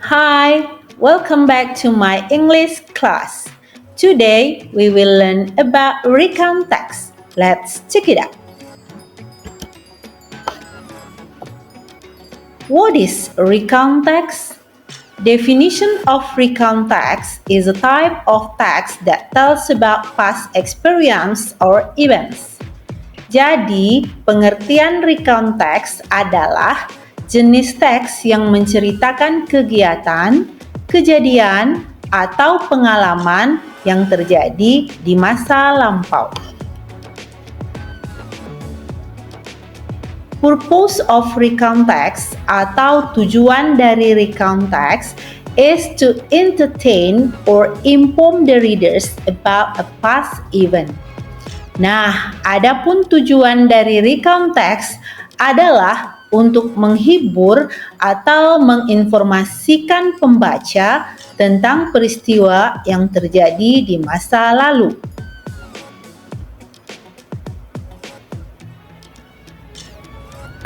Hi, welcome back to my English class. Today we will learn about recount text. Let's check it out. What is recount text? Definition of recount text is a type of text that tells about past experience or events. Jadi, pengertian recount text adalah jenis teks yang menceritakan kegiatan, kejadian, atau pengalaman yang terjadi di masa lampau. Purpose of recount text atau tujuan dari recount text is to entertain or inform the readers about a past event. Nah, adapun tujuan dari recount text adalah untuk menghibur atau menginformasikan pembaca tentang peristiwa yang terjadi di masa lalu.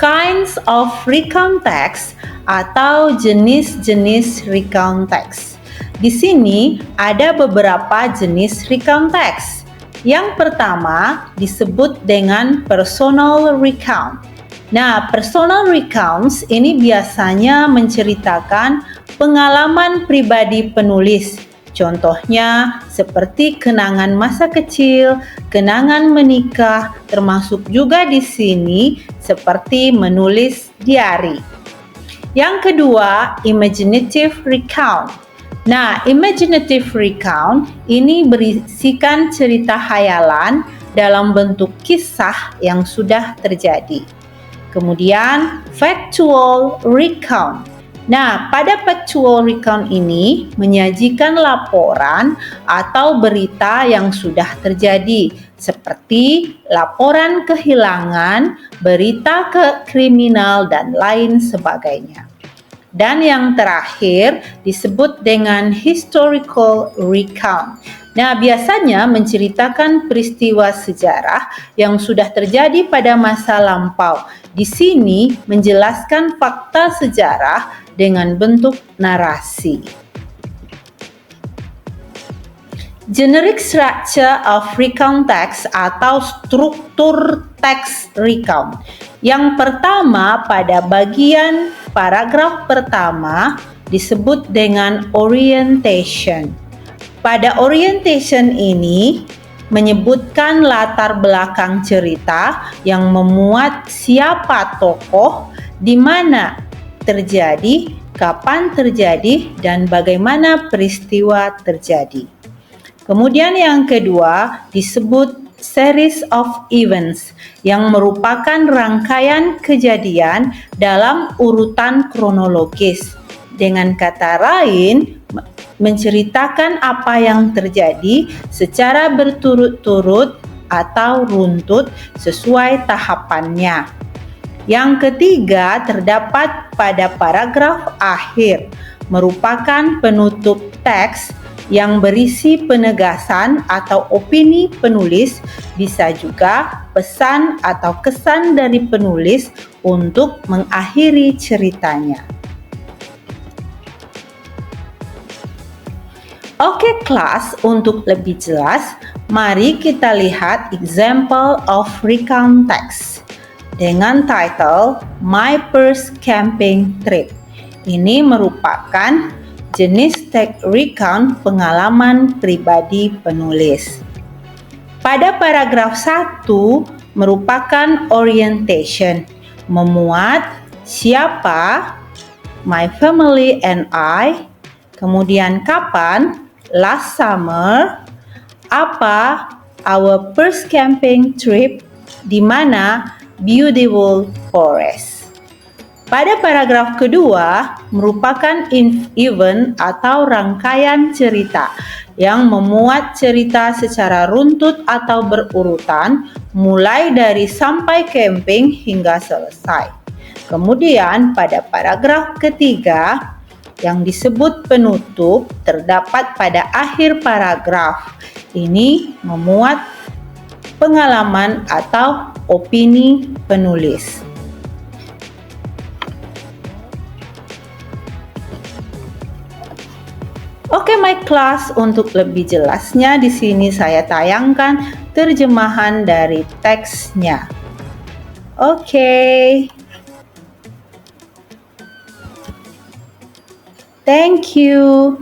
Kinds of recount text atau jenis-jenis recount text. Di sini ada beberapa jenis recount text. Yang pertama disebut dengan personal recount. Nah, personal recounts ini biasanya menceritakan pengalaman pribadi penulis. Contohnya seperti kenangan masa kecil, kenangan menikah, termasuk juga di sini seperti menulis diari. Yang kedua, imaginative recount. Nah, imaginative recount ini berisikan cerita hayalan dalam bentuk kisah yang sudah terjadi. Kemudian, factual recount. Nah, pada factual recount ini menyajikan laporan atau berita yang sudah terjadi, seperti laporan kehilangan, berita kriminal, dan lain sebagainya. Dan yang terakhir disebut dengan historical recount. Nah, biasanya menceritakan peristiwa sejarah yang sudah terjadi pada masa lampau. Di sini menjelaskan fakta sejarah dengan bentuk narasi. Generic structure of recount text atau struktur teks recount. Yang pertama, pada bagian paragraf pertama disebut dengan orientation. Pada orientation ini menyebutkan latar belakang cerita yang memuat siapa tokoh, di mana terjadi, kapan terjadi, dan bagaimana peristiwa terjadi. Kemudian yang kedua disebut series of events yang merupakan rangkaian kejadian dalam urutan kronologis. Dengan kata lain, menceritakan apa yang terjadi secara berturut-turut atau runtut sesuai tahapannya. Yang ketiga terdapat pada paragraf akhir, merupakan penutup teks yang berisi penegasan atau opini penulis, bisa juga pesan atau kesan dari penulis untuk mengakhiri ceritanya. Oke kelas, untuk lebih jelas, mari kita lihat example of recount text dengan title My First Camping Trip. Ini merupakan jenis teks recount pengalaman pribadi penulis. Pada paragraf 1 merupakan orientation, memuat siapa, my family and I, kemudian kapan, last summer, apa, our first camping trip, di mana, beautiful forest. Pada paragraf kedua merupakan event atau rangkaian cerita yang memuat cerita secara runtut atau berurutan mulai dari sampai camping hingga selesai. Kemudian pada paragraf ketiga yang disebut penutup terdapat pada akhir paragraf. Ini memuat pengalaman atau opini penulis. Oke, my class, untuk lebih jelasnya di sini saya tayangkan terjemahan dari teksnya. Oke. Thank you.